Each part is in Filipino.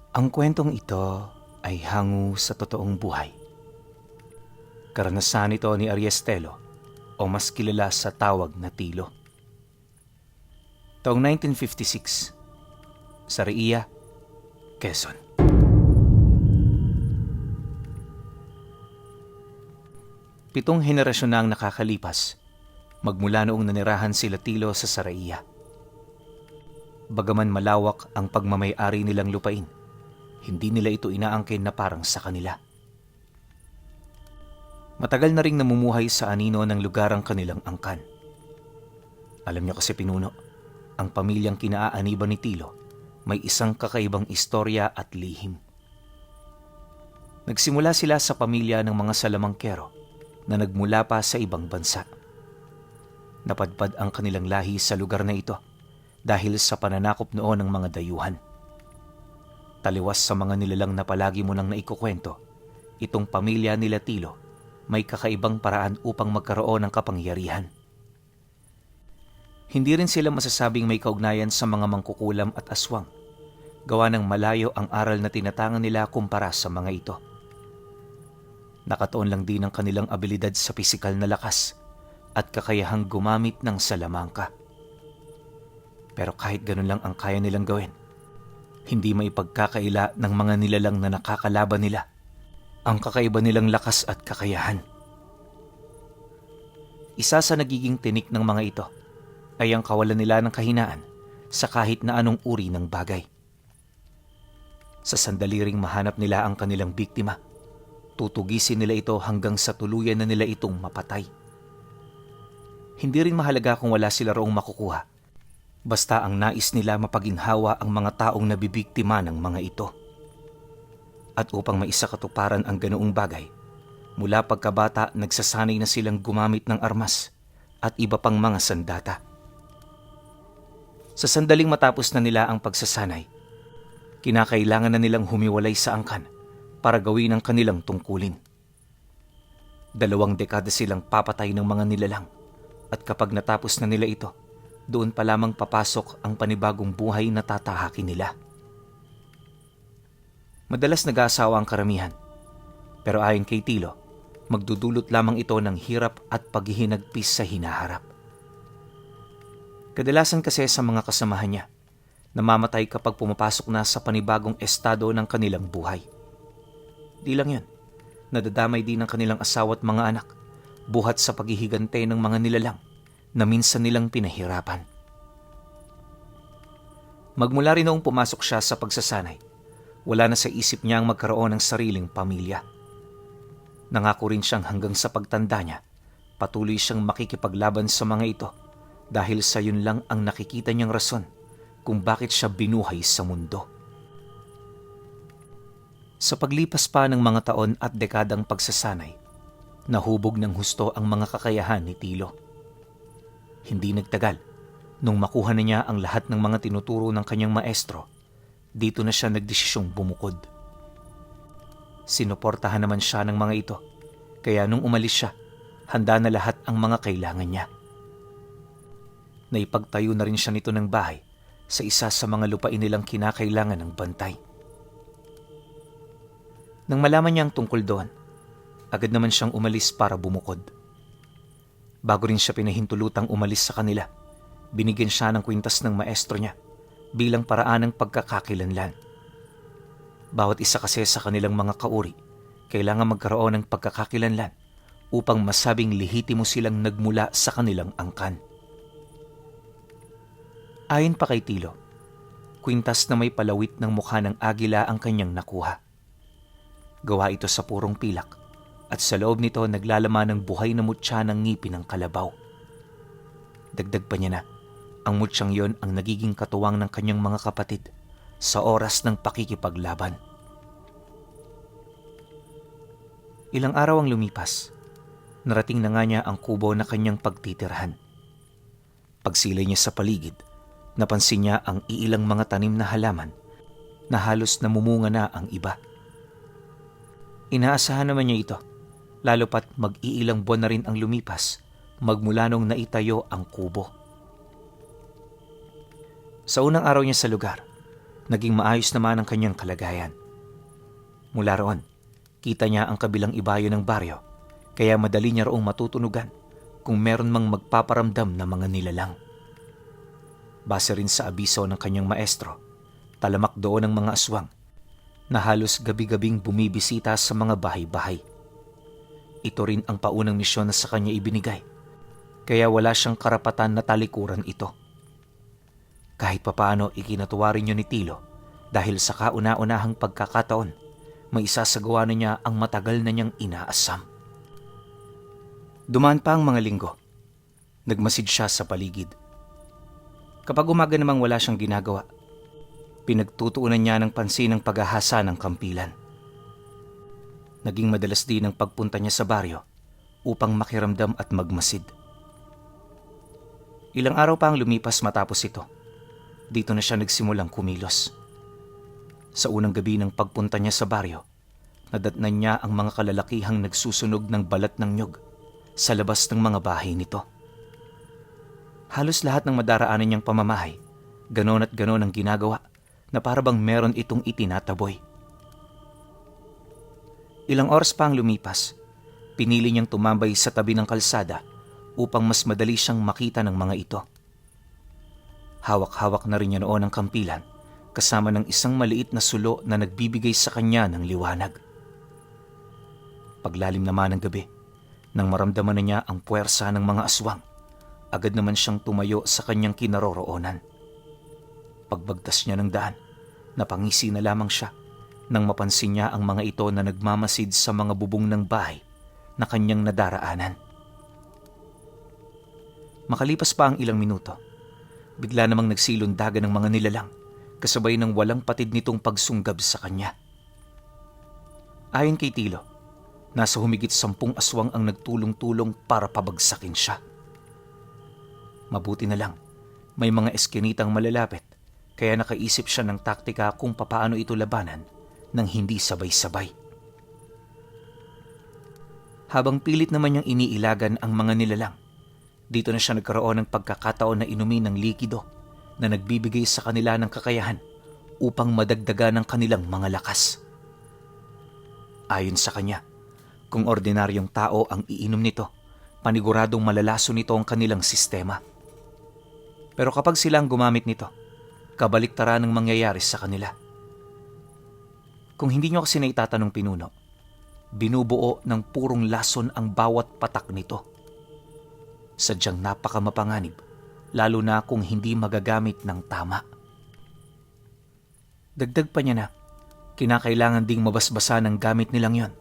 Ang kwentong ito ay hango sa totoong buhay. Karanasan ito ni Ariestelo o mas kilala sa tawag na Tilo. Taong 1956, sa Raiya, Quezon. Pitong henerasyon na ang nakakalipas magmula noong nanirahan sila Tilo sa Saraiya. Bagaman malawak ang pagmamay-ari nilang lupain, hindi nila ito inaangkin na parang sa kanila. Matagal na ring namumuhay sa anino ng lugar ang kanilang angkan. Alam niyo kasi pinuno, ang pamilyang kinaaaniban ni Tilo may isang kakaibang istorya at lihim. Nagsimula sila sa pamilya ng mga salamangkero na nagmula pa sa ibang bansa. Napadpad ang kanilang lahi sa lugar na ito dahil sa pananakop noon ng mga dayuhan. Taliwas sa mga nilalang na palagi mo nang naikukwento, itong pamilya nila Tilo may kakaibang paraan upang magkaroon ng kapangyarihan. Hindi rin sila masasabing may kaugnayan sa mga mangkukulam at aswang, gawa ng malayo ang aral na tinatangan nila kumpara sa mga ito. Nakatuon lang din ang kanilang abilidad sa pisikal na lakas at kakayahang gumamit ng salamangka. Pero kahit ganun lang ang kaya nilang gawin, hindi maipagkakaila ng mga nilalang na nakakalaban nila ang kakaiba nilang lakas at kakayahan. Isa sa nagiging tinik ng mga ito ay ang kawalan nila ng kahinaan sa kahit na anong uri ng bagay. Sa sandali ring mahanap nila ang kanilang biktima, tutugisin nila ito hanggang sa tuluyan na nila itong mapatay. Hindi rin mahalaga kung wala sila roong makukuha, basta ang nais nila mapaginhawa ang mga taong nabibiktima ng mga ito. At upang maisakatuparan ang ganoong bagay, mula pagkabata nagsasanay na silang gumamit ng armas at iba pang mga sandata. Sa sandaling matapos na nila ang pagsasanay, kinakailangan na nilang humiwalay sa angkan para gawin ang kanilang tungkulin. 2 dekada silang papatay ng mga nilalang at kapag natapos na nila ito, doon pa lamang papasok ang panibagong buhay na tatahakin nila. Madalas nag-aasawa ang karamihan, pero ayon kay Tilo, magdudulot lamang ito ng hirap at paghihinagpis sa hinaharap. Kadalasan kasi sa mga kasamahan niya, namamatay kapag pumapasok na sa panibagong estado ng kanilang buhay. Di lang yan, nadadamay din ang kanilang asawa at mga anak, buhat sa paghihigante ng mga nilalang na minsan nilang pinahirapan. Magmula rin noong pumasok siya sa pagsasanay, wala na sa isip niya ang magkaroon ng sariling pamilya. Nangako rin siyang hanggang sa pagtanda niya, patuloy siyang makikipaglaban sa mga ito dahil sa yun lang ang nakikita niyang rason kung bakit siya binuhay sa mundo. Sa paglipas pa ng mga taon at dekadang pagsasanay, nahubog ng husto ang mga kakayahan ni Tilo. Hindi nagtagal, nung makuha na niya ang lahat ng mga tinuturo ng kanyang maestro, dito na siya nagdesisyong bumukod. Sinuportahan naman siya ng mga ito, kaya nung umalis siya, handa na lahat ang mga kailangan niya. Naipagtayo na rin siya nito ng bahay sa isa sa mga lupain nilang kinakailangan ng bantay. Nang malaman niya ang tungkol doon, agad naman siyang umalis para bumukod. Bago rin siya pinahintulutang umalis sa kanila, binigyan siya ng kwintas ng maestro niya bilang paraan ng pagkakakilanlan. Bawat isa kasi sa kanilang mga kauri, kailangan magkaroon ng pagkakakilanlan upang masabing lehitimo silang nagmula sa kanilang angkan. Ayon pa kay Tilo, kwintas na may palawit ng mukha ng agila ang kanyang nakuha. Gawa ito sa purong pilak at sa loob nito naglalaman ng buhay na mutya ng ngipin ng kalabaw. Dagdag pa niya na, ang mutyang yon ang nagiging katuwang ng kanyang mga kapatid sa oras ng pakikipaglaban. Ilang araw ang lumipas, narating na nga niya ang kubo na kanyang pagtitirhan. Pagsilay niya sa paligid, napansin niya ang iilang mga tanim na halaman na halos namumunga na ang iba. Inaasahan naman niya ito, lalo pat mag-iilang buwan na rin ang lumipas magmula nung naitayo ang kubo. Sa unang araw niya sa lugar, Naging maayos naman ang kanyang kalagayan. Mula roon, kita niya ang kabilang ibayo ng baryo, kaya madali niya roong matutunugan kung meron mang magpaparamdam na mga nilalang. Base rin sa abiso ng kanyang maestro, talamak doon ang mga aswang na halos gabi-gabing bumibisita sa mga bahay-bahay. Ito rin ang paunang misyon na sa kanya ibinigay, kaya wala siyang karapatan na talikuran ito. Kahit papaano ikinatuwa rin yun ni Tilo dahil sa kauna-unahang pagkakataon, may isasagawa na niya ang matagal na niyang inaasam. Dumaan pa ang mga linggo. Nagmasid siya sa paligid. Kapag umaga namang wala siyang ginagawa, pinagtutuunan niya ng pansin ang paghahasa ng kampilan. Naging madalas din ang pagpunta niya sa baryo upang makiramdam at magmasid. Ilang araw pa ang lumipas matapos ito. Dito na siya nagsimulang kumilos. Sa unang gabi ng pagpunta niya sa baryo, nadatnan niya ang mga kalalakihang nagsusunog ng balat ng nyog sa labas ng mga bahay nito. Halos lahat ng madaraanan niyang pamamahay, ganon at ganon ang ginagawa na para bang meron itong itinataboy. Ilang oras pa ang lumipas, pinili niyang tumambay sa tabi ng kalsada upang mas madali siyang makita ng mga ito. Hawak-hawak na rin niya noon ang kampilan kasama ng isang maliit na sulo na nagbibigay sa kanya ng liwanag. Paglalim naman ng gabi, nang maramdaman na niya ang puwersa ng mga aswang, agad naman siyang tumayo sa kanyang kinaroroonan. Pagbagtas niya ng daan, napangisi na lamang siya nang mapansin niya ang mga ito na nagmamasid sa mga bubong ng bahay na kanyang nadaraanan. Makalipas pa ang ilang minuto, bigla namang nagsilundagan ng mga nilalang kasabay ng walang patid nitong pagsunggab sa kanya. Ayon kay Tilo, nasa humigit 10 aswang ang nagtulong-tulong para pabagsakin siya. Mabuti na lang, may mga eskinitang malalapit kaya nakaisip siya ng taktika kung papaano ito labanan nang hindi sabay-sabay. Habang pilit naman niyang iniilagan ang mga nilalang, dito na siya nagkaroon ng pagkakataon na inumin ng likido na nagbibigay sa kanila ng kakayahan upang madagdagan ang kanilang mga lakas. Ayon sa kanya, kung ordinaryong tao ang iinom nito, paniguradong malalaso nito ang kanilang sistema. Pero kapag sila ang gumamit nito, kabaliktaran ang mangyayari sa kanila. Kung hindi nyo kasi naitatanong pinuno, binubuo ng purong lason ang bawat patak nito. Sadyang napakamapanganib, lalo na kung hindi magagamit ng tama. Dagdag pa niya na, kinakailangan ding mabasbasa ng gamit nilang yon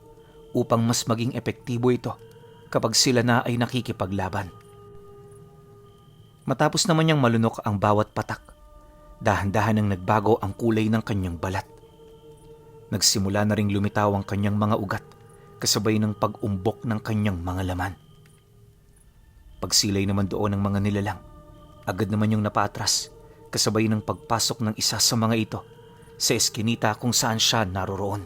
upang mas maging epektibo ito kapag sila na ay nakikipaglaban. Matapos naman niyang malunok ang bawat patak, dahan-dahan nang nagbago ang kulay ng kanyang balat. Nagsimula na ring lumitaw ang kanyang mga ugat kasabay ng pag-umbok ng kanyang mga laman. Pagsilay naman doon ng mga nilalang, agad naman yung napaatras kasabay ng pagpasok ng isa sa mga ito sa eskinita kung saan siya naroroon.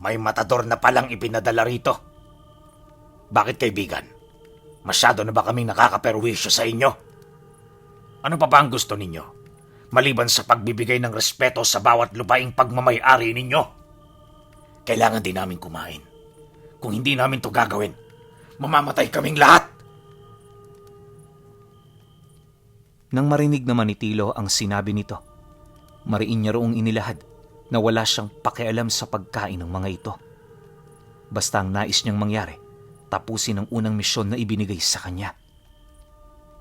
May matador na palang ipinadala rito. Bakit, kaibigan? Masyado na ba kaming nakakaperwisyo sa inyo? Ano pa ba ang gusto ninyo? Maliban sa pagbibigay ng respeto sa bawat lupaing pagmamay-ari ninyo? Kailangan din namin kumain. Kung hindi namin to gagawin, mamamatay kaming lahat. Nang marinig naman ni Tilo ang sinabi nito, mariin niya roong inilahad na wala siyang pakialam sa pagkain ng mga ito. Basta ang nais niyang mangyari, tapusin ang unang misyon na ibinigay sa kanya.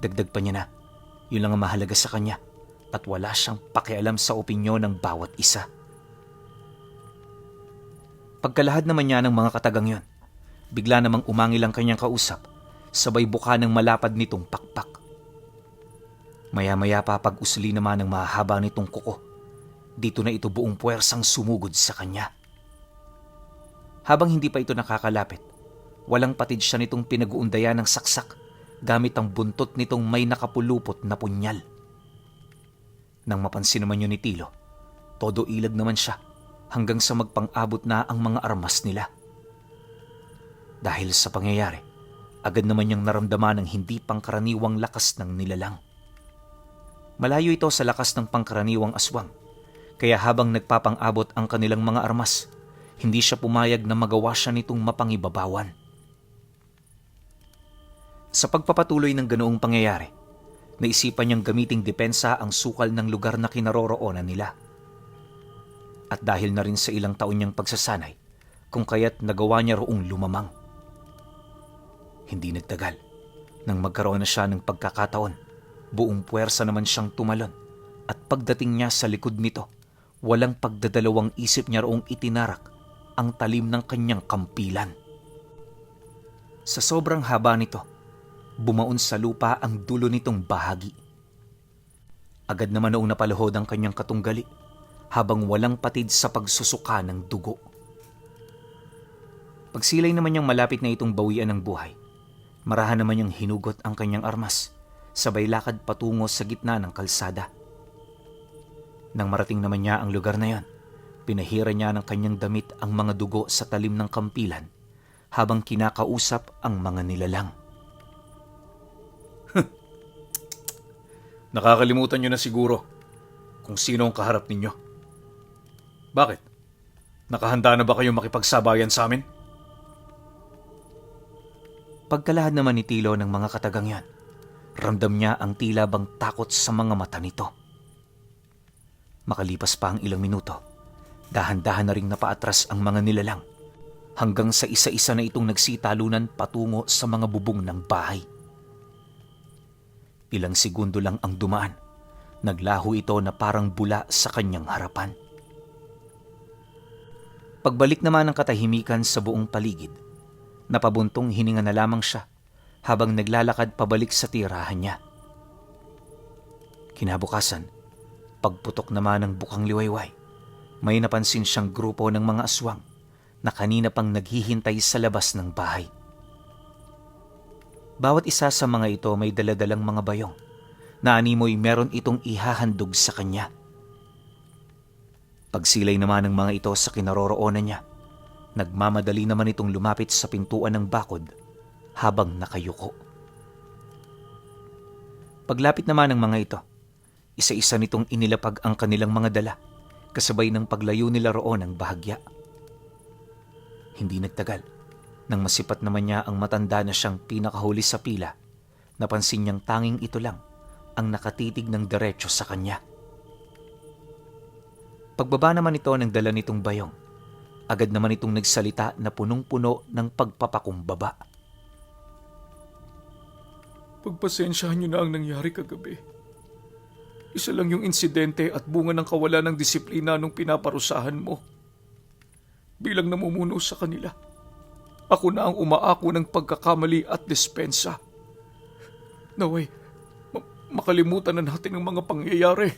Dagdag pa niya na, yun lang ang mahalaga sa kanya at wala siyang pakialam sa opinyon ng bawat isa. Pagkalahad naman niya ng mga katagang yon, bigla namang umangil ang kanyang kausap, sabay buka ng malapad nitong pakpak. Maya-maya pa pag-usli naman ng mahahaba nitong kuko, dito na ito buong puwersang sumugod sa kanya. Habang hindi pa ito nakakalapit, walang patid siya nitong pinag-uundayan ng saksak gamit ang buntot nitong may nakapulupot na punyal. Nang mapansin naman yun ni Tilo, todo ilag naman siya hanggang sa magpang-abot na ang mga armas nila. Dahil sa pangyayari, agad naman niyang naramdaman ang hindi pangkaraniwang lakas ng nilalang. Malayo ito sa lakas ng pangkaraniwang aswang, kaya habang nagpapang-abot ang kanilang mga armas, hindi siya pumayag na magawa siya nitong mapangibabawan. Sa pagpapatuloy ng ganoong pangyayari, naisipan niyang gamiting depensa ang sukal ng lugar na kinaroroonan nila. At dahil na rin sa ilang taon niyang pagsasanay, kung kaya't nagawa niya roong lumamang. Hindi nagtagal, nang magkaroon na siya ng pagkakataon, buong puwersa naman siyang tumalon, at pagdating niya sa likod nito, walang pagdadalawang isip niya roong itinarak ang talim ng kanyang kampilan. Sa sobrang haba nito, bumaon sa lupa ang dulo nitong bahagi. Agad naman noong napaluhod ang kanyang katunggali, habang walang patid sa pagsusuka ng dugo. Pagsilay naman niyang malapit na itong bawian ng buhay, marahan naman niyang hinugot ang kanyang armas, sabay lakad patungo sa gitna ng kalsada. Nang marating naman niya ang lugar na yon, pinahira niya ng kanyang damit ang mga dugo sa talim ng kampilan habang kinakausap ang mga nilalang. Nakakalimutan niyo na siguro kung sino ang kaharap ninyo. Bakit? Nakahanda na ba kayo makipagsabayan sa amin? Pagkalahad naman ni Tilo ng mga katagang yan, ramdam niya ang tila bang takot sa mga mata nito. Makalipas pa ang ilang minuto, dahan-dahan na ring napaatras ang mga nilalang hanggang sa isa-isa na itong nagsitalunan patungo sa mga bubong ng bahay. Ilang segundo lang ang dumaan, naglaho ito na parang bula sa kanyang harapan. Pagbalik naman ng katahimikan sa buong paligid, napabuntong hininga na lamang siya habang naglalakad pabalik sa tirahan niya. Kinabukasan, pagputok naman ng bukang liwayway, may napansin siyang grupo ng mga aswang na kanina pang naghihintay sa labas ng bahay. Bawat isa sa mga ito may daladalang mga bayong na animoy meron itong ihahandog sa kanya. Pagsilay naman ng mga ito sa kinaroroonan niya, nagmamadali naman itong lumapit sa pintuan ng bakod habang nakayuko. Paglapit naman ng mga ito, isa-isa nitong inilapag ang kanilang mga dala, kasabay ng paglayo nila roon ng bahagya. Hindi nagtagal, nang masipat naman niya ang matanda na siyang pinakahuli sa pila, napansin niyang tanging ito lang ang nakatitig ng diretso sa kanya. Pagbaba naman ito ng dala nitong bayong, agad naman itong nagsalita na punong-puno ng pagpapakumbaba. Pagpasensyahan niyo na ang nangyari kagabi. Isa lang yung insidente at bunga ng kawalan ng disiplina nung pinaparusahan mo. Bilang namumuno sa kanila, ako na ang umaako ng pagkakamali at dispensa. Naway, makalimutan na natin ang mga pangyayari.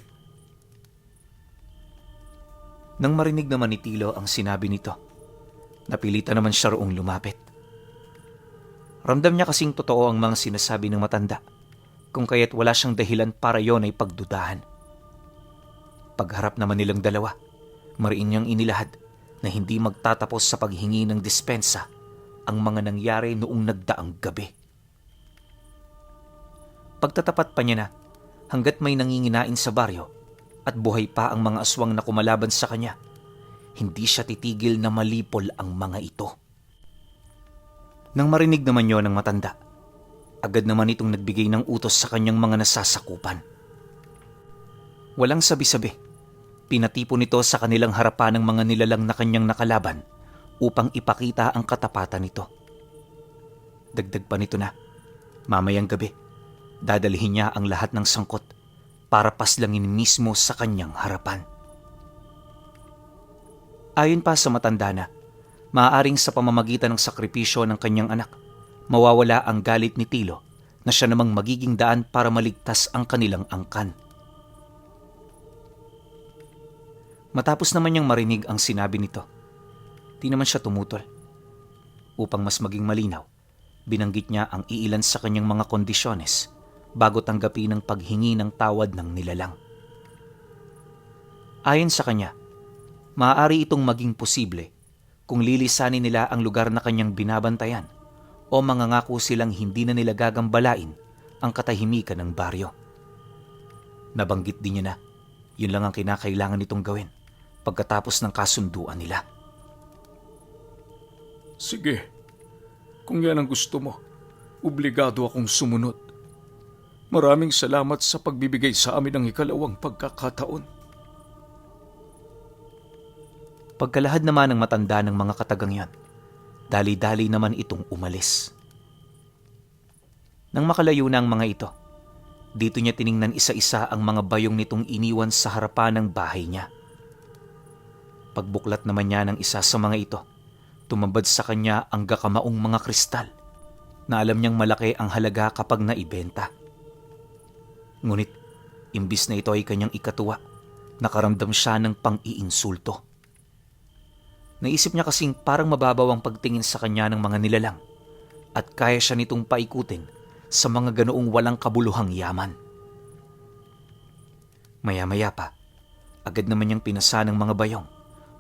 Nang marinig naman ni Tilo ang sinabi nito, napilitan naman siya roong lumapit. Ramdam niya kasing totoo ang mga sinasabi ng matanda, kung kaya't wala siyang dahilan para yon ay pagdudahan. Pagharap naman nilang dalawa, mariin niyang inilahad na hindi magtatapos sa paghingi ng dispensa ang mga nangyari noong nagdaang gabi. Pagtatapat pa niya na, hanggat may nanginginain sa baryo at buhay pa ang mga aswang na kumalaban sa kanya, hindi siya titigil na malipol ang mga ito. Nang marinig naman yon ng matanda, agad naman itong nagbigay ng utos sa kanyang mga nasasakupan. Walang sabi-sabi, pinatipon nito sa kanilang harapan ng mga nilalang na kanyang nakalaban upang ipakita ang katapatan nito. Dagdag pa nito na, mamayang gabi, dadalhin niya ang lahat ng sangkot para paslangin mismo sa kanyang harapan. Ayon pa sa matanda na, maaaring sa pamamagitan ng sakripisyo ng kanyang anak, mawawala ang galit ni Tilo na siya namang magiging daan para maligtas ang kanilang angkan. Matapos naman niyang marinig ang sinabi nito, di naman siya tumutol. Upang mas maging malinaw, binanggit niya ang iilan sa kanyang mga kondisyones bago tanggapin ang paghingi ng tawad ng nilalang. Ayon sa kanya, maaari itong maging posible kung lilisanin nila ang lugar na kanyang binabantayan o mangangako silang hindi na nila gagambalain ang katahimikan ng baryo. Nabanggit din niya na yun lang ang kinakailangan nitong gawin pagkatapos ng kasunduan nila. Sige, kung yan ang gusto mo, obligado akong sumunod. Maraming salamat sa pagbibigay sa amin ng ikalawang pagkakataon. Pagkalahad naman ng matanda ng mga katagang yan, dali-dali naman itong umalis. Nang makalayo na ang mga ito, dito niya tiningnan isa-isa ang mga bayong nitong iniwan sa harapan ng bahay niya. Pagbuklat naman niya ng isa sa mga ito, tumambad sa kanya ang gakamaong mga kristal na alam niyang malaki ang halaga kapag naibenta. Ngunit, imbis na ito ay kanyang ikatuwa, nakaramdam siya ng pang-iinsulto. Naisip niya kasing parang mababaw ang pagtingin sa kanya ng mga nilalang at kaya siya nitong paikutin sa mga ganoong walang kabuluhang yaman. Maya-maya pa, agad naman niyang pinasa ng mga bayong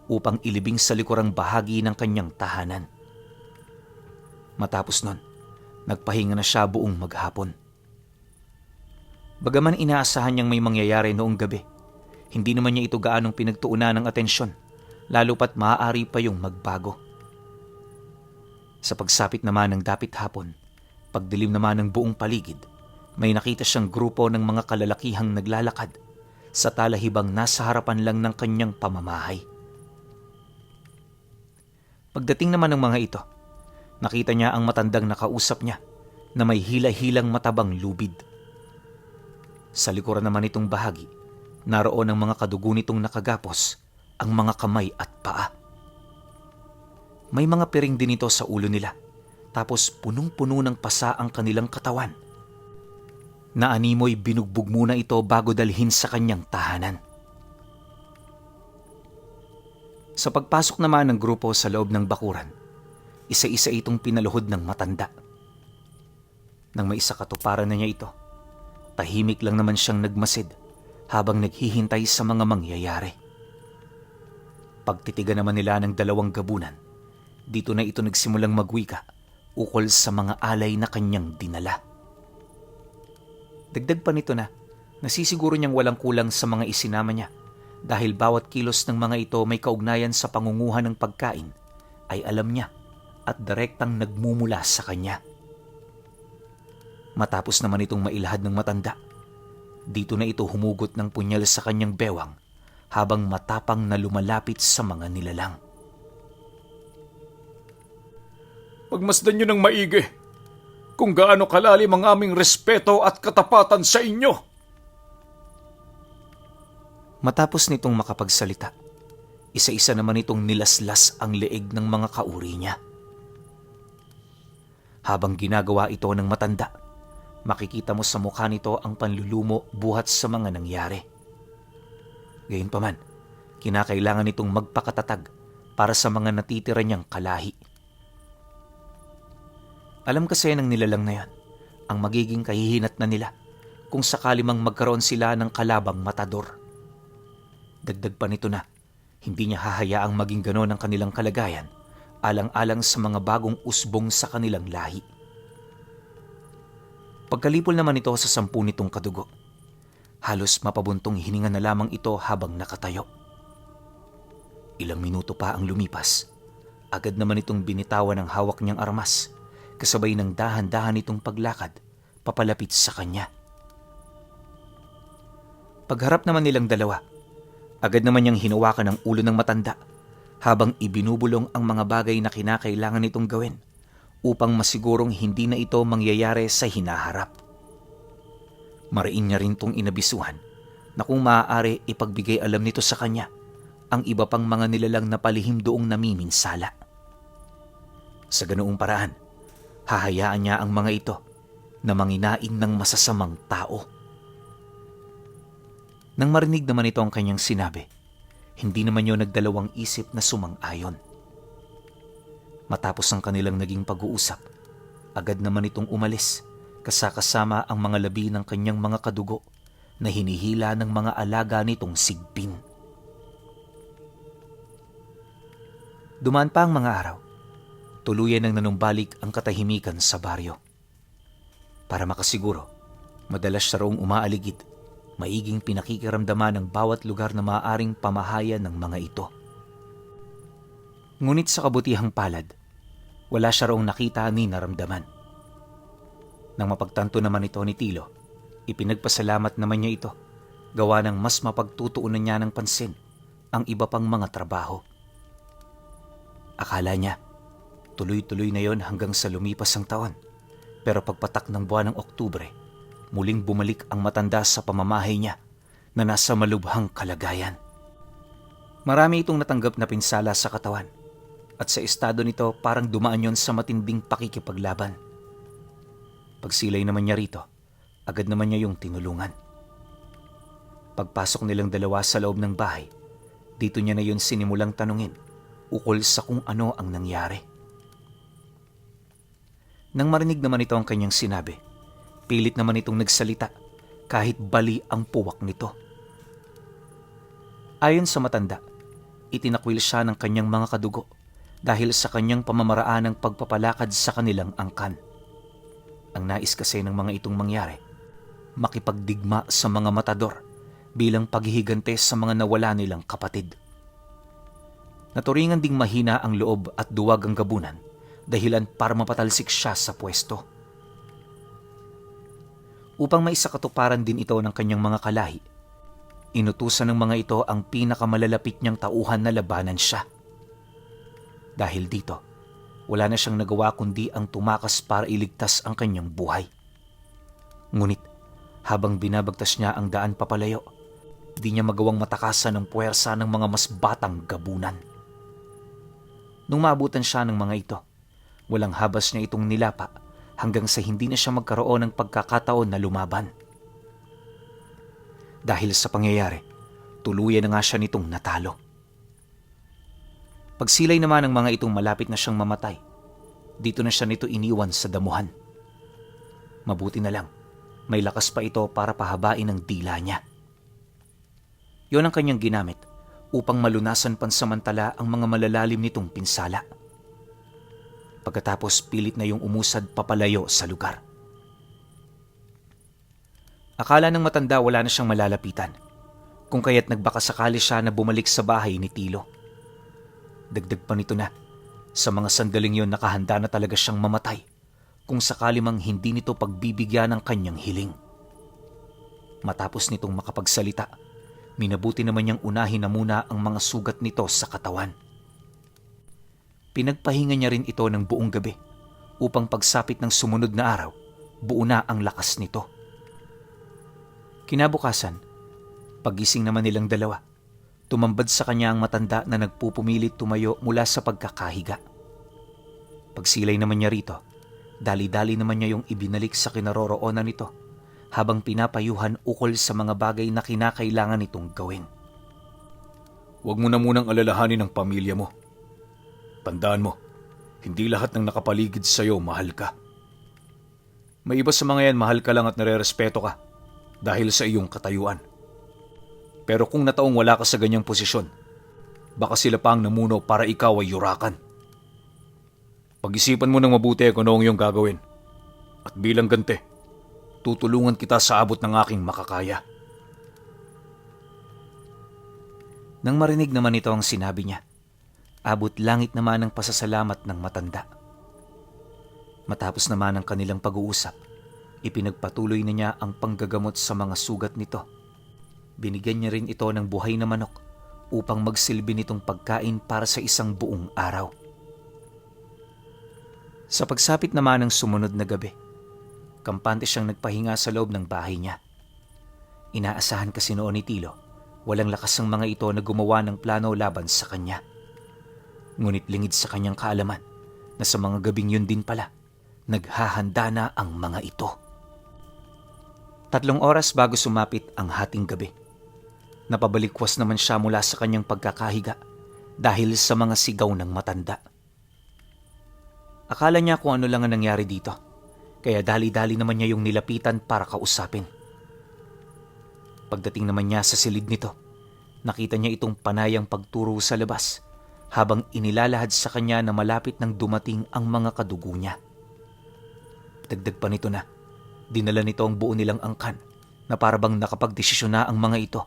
upang ilibing sa likurang bahagi ng kanyang tahanan. Matapos nun, nagpahinga na siya buong maghapon. Bagaman inaasahan niyang may mangyayari noong gabi, hindi naman niya ito gaanong pinagtuunan ng atensyon, lalo pat maaari pa yung magbago. Sa pagsapit naman ng dapit hapon, pagdilim naman ng buong paligid, may nakita siyang grupo ng mga kalalakihang naglalakad sa talahibang nasa harapan lang ng kanyang pamamahay. Pagdating naman ng mga ito, nakita niya ang matandang nakausap niya na may hila-hilang matabang lubid. Sa likuran naman itong bahagi, naroon ang mga kadugo nitong nakagapos, ang mga kamay at paa. May mga piring din ito sa ulo nila, tapos punong-puno ng pasa ang kanilang katawan. Naanimoy binugbog muna ito bago dalhin sa kanyang tahanan. Sa pagpasok naman ng grupo sa loob ng bakuran, isa-isa itong pinaluhod ng matanda. Nang may isa katuparan na niya ito, tahimik lang naman siyang nagmasid habang naghihintay sa mga mangyayari. Pagtitigan naman nila ng dalawang gabunan, dito na ito nagsimulang magwika ukol sa mga alay na kanyang dinala. Dagdag pa nito na nasisiguro niyang walang kulang sa mga isinama niya dahil bawat kilos ng mga ito may kaugnayan sa pangunguha ng pagkain ay alam niya at direktang nagmumula sa kanya. Matapos naman itong mailahad ng matanda, dito na ito humugot ng punyal sa kanyang bewang habang matapang na lumalapit sa mga nilalang. Pagmasdan niyo ng maigi kung gaano kalalim ang aming respeto at katapatan sa inyo. Matapos nitong makapagsalita, isa-isa naman itong nilaslas ang leeg ng mga kauri niya. Habang ginagawa ito ng matanda, makikita mo sa mukha nito ang panlulumo buhat sa mga nangyari. Gayunpaman, kinakailangan nitong magpakatatag para sa mga natitira niyang kalahi. Alam kasi ng nilalang na yan ang magiging kahihinat na nila kung sakali mang magkaroon sila ng kalabang matador. Dagdag pa nito na hindi niya hahayaang maging gano'n ang kanilang kalagayan alang-alang sa mga bagong usbong sa kanilang lahi. Pagkalipol naman ito sa 10 nitong kadugo, halos mapabuntong hininga na lamang ito habang nakatayo. Ilang minuto pa ang lumipas, agad naman itong binitawan ng hawak niyang armas, kasabay ng dahan-dahan itong paglakad papalapit sa kanya. Pagharap naman nilang dalawa, agad naman niyang hinawakan ang ulo ng matanda habang ibinubulong ang mga bagay na kinakailangan nitong gawin upang masigurong hindi na ito mangyayari sa hinaharap. Mariin niya rin itong inabisuhan na kung maaari ipagbigay alam nito sa kanya ang iba pang mga nilalang na palihim doong namiminsala. Sa ganoong paraan, hahayaan niya ang mga ito na manginain ng masasamang tao. Nang marinig naman ito ang kanyang sinabi, hindi naman yun nagdalawang isip na sumang-ayon. Matapos ang kanilang naging pag-uusap, agad naman itong umalis kasama ang mga labi ng kanyang mga kadugo na hinihila ng mga alaga nitong sigbin. Dumaan pa ang mga araw, tuluyan nang nanumbalik ang katahimikan sa baryo. Para makasiguro, madalas siya roong umaaligid maiging pinakikiramdaman ng bawat lugar na maaaring pamahayan ng mga ito. Ngunit sa kabutihang palad, wala siya raong nakita ni naramdaman. Nang mapagtanto naman ito ni Tilo, ipinagpasalamat naman niya ito, gawa ng mas mapagtutuunan niya ng pansin ang iba pang mga trabaho. Akala niya, tuloy-tuloy na yon hanggang sa lumipas ang taon, pero pagpatak ng buwan ng Oktubre, muling bumalik ang matanda sa pamamahay niya na nasa malubhang kalagayan. Marami itong natanggap na pinsala sa katawan at sa estado nito parang dumaan yon sa matinding pakikipaglaban. Pagsilay naman niya rito, agad naman niya yung tinulungan. Pagpasok nilang dalawa sa loob ng bahay, dito niya na yun sinimulang tanungin ukol sa kung ano ang nangyari. Nang marinig naman ito ang kanyang sinabi, pilit naman itong nagsalita kahit bali ang puwak nito. Ayon sa matanda, itinakwil siya ng kanyang mga kadugo dahil sa kanyang pamamaraan ng pagpapalakad sa kanilang angkan. Ang nais kasi ng mga itong mangyari, makipagdigma sa mga matador bilang paghihigante sa mga nawala nilang kapatid. Naturingan ding mahina ang loob at duwag ang gabunan dahilan para mapatalsik siya sa pwesto. Upang maisakatuparan din ito ng kanyang mga kalahi, inutusan ng mga ito ang pinakamalalapit niyang tauhan na labanan siya. Dahil dito, wala na siyang nagawa kundi ang tumakas para iligtas ang kanyang buhay. Ngunit, habang binabagtas niya ang daan papalayo, di niya magawang matakasan ng puwersa ng mga mas batang gabunan. Nung maabutan siya ng mga ito, walang habas niya itong nilapa hanggang sa hindi na siya magkaroon ng pagkakataon na lumaban. Dahil sa pangyayari, tuluyan na nga siya nitong natalo. Pagsilay naman ng mga itong malapit na siyang mamatay, dito na siya nito iniwan sa damuhan. Mabuti na lang, may lakas pa ito para pahabain ang dila niya. Yon ang kanyang ginamit upang malunasan pansamantala ang mga malalalim nitong pinsala. Pagkatapos pilit na yung umusad papalayo sa lugar. Akala ng matanda wala na siyang malalapitan, kung kaya't nagbakasakali siya na bumalik sa bahay ni Tilo. Dagdag pa nito na, sa mga sandaling yon nakahanda na talaga siyang mamatay kung sakali mang hindi nito pagbibigyan ng kanyang hiling. Matapos nitong makapagsalita, minabuti naman niyang unahin na muna ang mga sugat nito sa katawan. Pinagpahinga niya rin ito ng buong gabi upang pagsapit ng sumunod na araw, buo na ang lakas nito. Kinabukasan, pagising naman nilang dalawa, tumambad sa kanya ang matanda na nagpupumilit tumayo mula sa pagkakahiga. Pagsilay naman niya rito, dali-dali naman niya yung ibinalik sa kinaroroonan nito habang pinapayuhan ukol sa mga bagay na kinakailangan nitong gawin. Huwag mo na munang alalahanin ang pamilya mo. Tandaan mo, hindi lahat ng nakapaligid sa'yo mahal ka. May iba sa mga yan mahal ka lang at nare-respeto ka dahil sa iyong katayuan. Pero kung nataong wala ka sa ganyang posisyon, baka sila pa ang namuno para ikaw ay yurakan. Pag-isipan mo ng mabuti kung ano ang iyong gagawin. At bilang ganti, tutulungan kita sa abot ng aking makakaya. Nang marinig naman ito ang sinabi niya, abot langit naman ang pasasalamat ng matanda. Matapos naman ang kanilang pag-uusap, ipinagpatuloy na niya ang panggagamot sa mga sugat nito. Binigyan niya rin ito ng buhay na manok upang magsilbi nitong pagkain para sa isang buong araw. Sa pagsapit naman ng sumunod na gabi, kampante siyang nagpahinga sa loob ng bahay niya. Inaasahan kasi noon ni Tilo, walang lakas ang mga ito na gumawa ng plano laban sa kanya. Ngunit lingid sa kanyang kaalaman na sa mga gabing yun din pala, naghahanda na ang mga ito. 3 oras bago sumapit ang hating gabi, napabalikwas naman siya mula sa kanyang pagkakahiga dahil sa mga sigaw ng matanda. Akala niya kung ano lang ang nangyari dito, kaya dali-dali naman niya yung nilapitan para kausapin. Pagdating naman niya sa silid nito, nakita niya itong panayang pagturo sa labas habang inilalahad sa kanya na malapit nang dumating ang mga kadugo niya. Dagdag pa nito na, dinala nito ang buo nilang angkan na parabang nakapagdesisyon na ang mga ito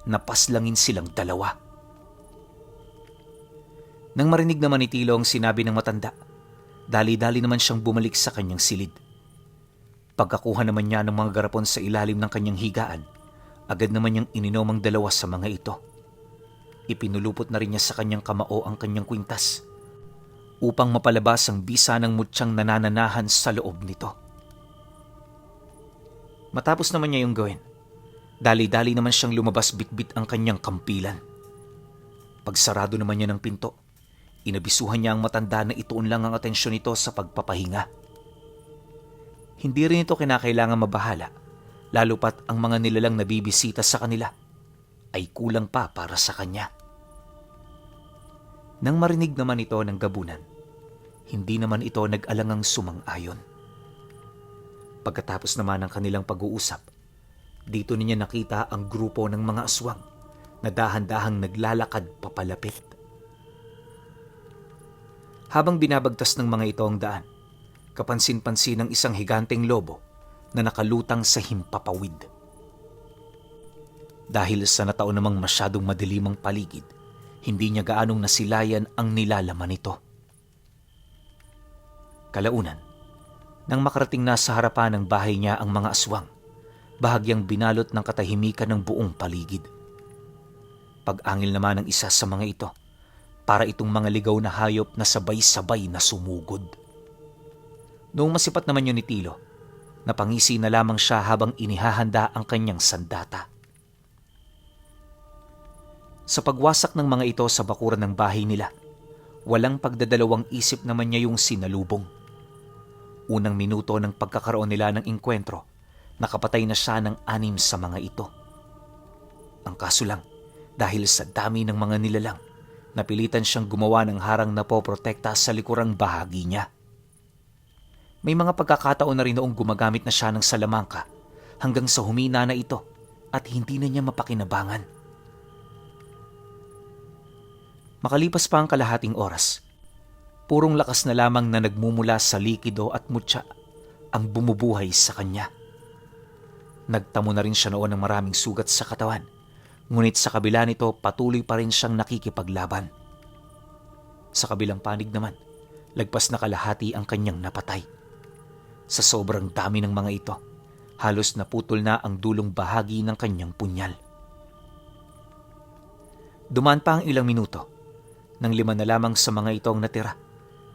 na paslangin silang dalawa. Nang marinig naman ni Tilo ang sinabi ng matanda, dali-dali naman siyang bumalik sa kanyang silid. Pagkakuha naman niya ng mga garapon sa ilalim ng kanyang higaan, agad naman niyang ininom ang dalawa sa mga ito. Ipinulupot na rin niya sa kanyang kamao ang kanyang kwintas upang mapalabas ang bisa ng mutyang nanananahan sa loob nito. Matapos naman niya yung gawin, dali-dali naman siyang lumabas bitbit ang kanyang kampilan. Pagsarado naman niya ng pinto, inabisuhan niya ang matanda na ituon lang ang atensyon nito sa pagpapahinga. Hindi rin ito kinakailangan mabahala, lalo pat ang mga nilalang nabibisita sa kanila ay kulang pa para sa kanya. Nang marinig naman ito ng gabunan, hindi naman ito nag-alangang sumang-ayon. Pagkatapos naman ng kanilang pag-uusap, dito niya nakita ang grupo ng mga aswang na dahan-dahang naglalakad papalapit. Habang binabagtas ng mga ito ang daan, kapansin-pansin ng isang higanteng lobo na nakalutang sa himpapawid. Dahil sa nataon namang masyadong madilim ang paligid, hindi niya gaanong nasilayan ang nilalaman nito. Kalaunan, nang makarating na sa harapan ng bahay niya ang mga aswang, bahagyang binalot ng katahimikan ng buong paligid. Pag-angil naman ng isa sa mga ito, para itong mga ligaw na hayop na sabay-sabay na sumugod. Noong masipat naman yun ni Tilo, napangisi na lamang siya habang inihahanda ang kanyang sandata. Sa pagwasak ng mga ito sa bakuran ng bahay nila, walang pagdadalawang isip naman niya yung sinalubong. Unang minuto ng pagkakaroon nila ng engkwentro, nakapatay na siya ng 6 sa mga ito. Ang kaso lang, dahil sa dami ng mga nilalang, napilitan siyang gumawa ng harang na poprotekta sa likurang bahagi niya. May mga pagkakataon na rin noong gumagamit na siya ng salamangka hanggang sa humina na ito at hindi na niya mapakinabangan. Makalipas pa ang kalahating oras, purong lakas na lamang na nagmumula sa likido at mutya ang bumubuhay sa kanya. Nagtamo na rin siya noon ng maraming sugat sa katawan, ngunit sa kabila nito patuloy pa rin siyang nakikipaglaban. Sa kabilang panig naman, lagpas na kalahati ang kanyang napatay. Sa sobrang dami ng mga ito, halos naputol na ang dulong bahagi ng kanyang punyal. Dumaan pa ang ilang minuto, nang 5 na lamang sa mga ito ang natira.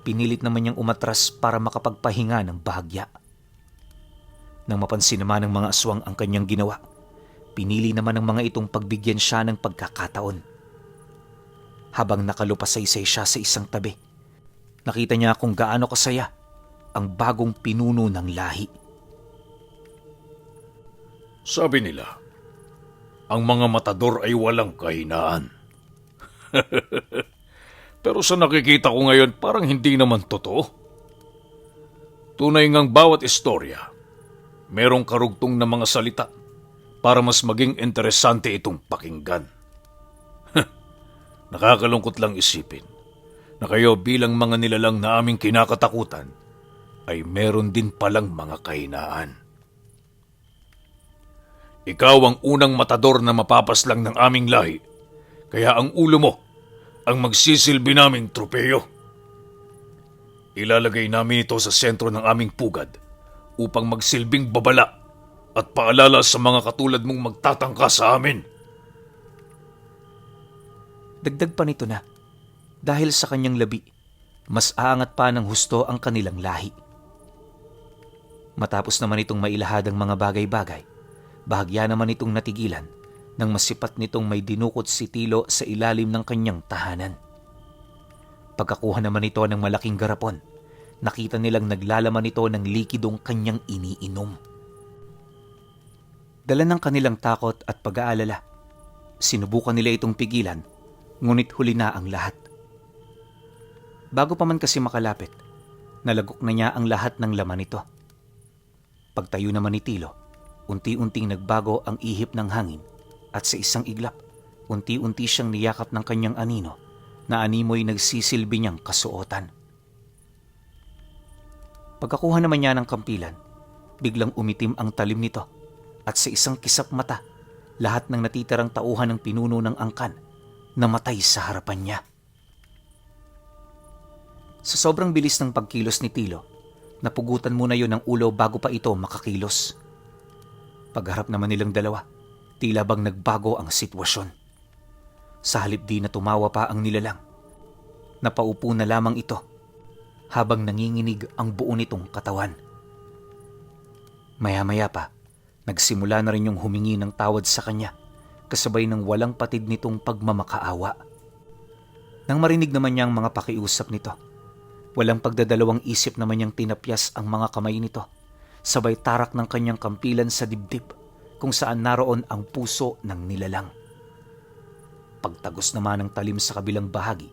Pinilit naman niyang umatras para makapagpahinga ng bahagya. Nang mapansin naman ng mga aswang ang kanyang ginawa, pinili naman ng mga itong pagbigyan siya ng pagkakataon. Habang nakalupasaysay siya sa isang tabi, nakita niya kung gaano kasaya ang bagong pinuno ng lahi. Sabi nila, ang mga matador ay walang kahinaan. Pero sa nakikita ko ngayon, parang hindi naman totoo. Tunay ngang bawat istorya, merong karugtong na mga salita para mas maging interesante itong pakinggan. Nakakalungkot lang isipin na kayo bilang mga nilalang na aming kinakatakutan ay meron din palang mga kahinaan. Ikaw ang unang matador na mapapaslang ng aming lahi, kaya ang ulo mo ang magsisilbi naming tropeyo. Ilalagay namin ito sa sentro ng aming pugad upang magsilbing babala at paalala sa mga katulad mong magtatangka sa amin. Dagdag pa nito na, dahil sa kanyang labi, mas aangat pa ng husto ang kanilang lahi. Matapos naman itong mailahad ang mga bagay-bagay, bahagya naman itong natigilan nang masipat nitong may dinukot si Tilo sa ilalim ng kanyang tahanan. Pagkakuha naman ito ng malaking garapon, nakita nilang naglalaman ito ng likidong kanyang iniinom. Dala ng kanilang takot at pag-aalala, sinubukan nila itong pigilan, ngunit huli na ang lahat. Bago pa man kasi makalapit, nalagok na niya ang lahat ng laman nito. Pagtayo naman ni Tilo, unti-unting nagbago ang ihip ng hangin at sa isang iglap, unti-unti siyang niyakap ng kanyang anino na animoy nagsisilbi niyang kasuotan. Pagkakuha naman niya ng kampilan, biglang umitim ang talim nito At sa isang kisap mata, lahat ng natitirang tauhan ng pinuno ng angkan namatay sa harapan niya. Sa sobrang bilis ng pagkilos ni Tilo, napugutan muna yon ng ulo bago pa ito makakilos. Pagharap naman nilang dalawa, tila bang nagbago ang sitwasyon. Sa halip di na tumawa pa ang nilalang, napaupo na lamang ito habang nanginginig ang buo nitong katawan. Maya-maya pa, nagsimula na rin yung humingi ng tawad sa kanya kasabay ng walang patid nitong pagmamakaawa. Nang marinig naman niya ang mga pakiusap nito, walang pagdadalawang isip naman niyang tinapyas ang mga kamay nito, sabay tarak ng kanyang kampilan sa dibdib kung saan naroon ang puso ng nilalang. Pagtagos naman ng talim sa kabilang bahagi,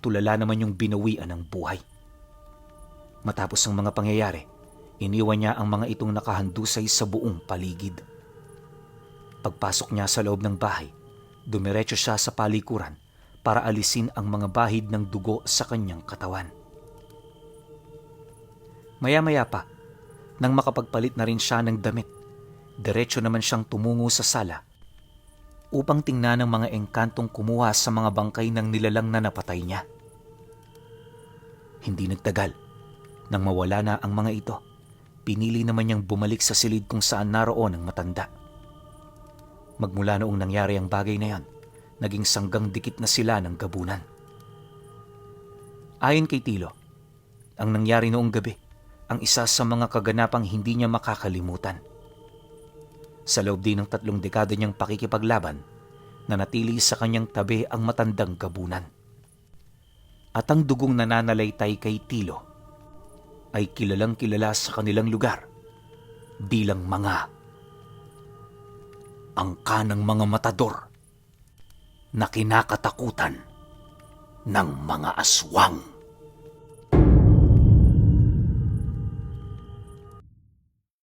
tulala naman yung binawian ng buhay. Matapos ang mga pangyayari, iniwan niya ang mga itong nakahandusay sa buong paligid. Pagpasok niya sa loob ng bahay, dumiretso siya sa palikuran para alisin ang mga bahid ng dugo sa kanyang katawan. Maya-maya pa, nang makapagpalit na rin siya ng damit, diretso naman siyang tumungo sa sala upang tingnan ng mga engkantong kumuha sa mga bangkay ng nilalang na napatay niya. Hindi nagtagal, nang mawala na ang mga ito, pinili naman niyang bumalik sa silid kung saan naroon ang matanda. Magmula noong nangyari ang bagay na yan, naging sanggang dikit na sila ng gabunan. Ayon kay Tilo, ang nangyari noong gabi ang isa sa mga kaganapang hindi niya makakalimutan. Sa loob din ng 3 dekada niyang pakikipaglaban, nanatili sa kanyang tabi ang matandang gabunan. At ang dugong nananalaytay kay Tilo ay kilalang kilala sa kanilang lugar bilang mga angka ng mga matador na kinakatakutan ng mga aswang.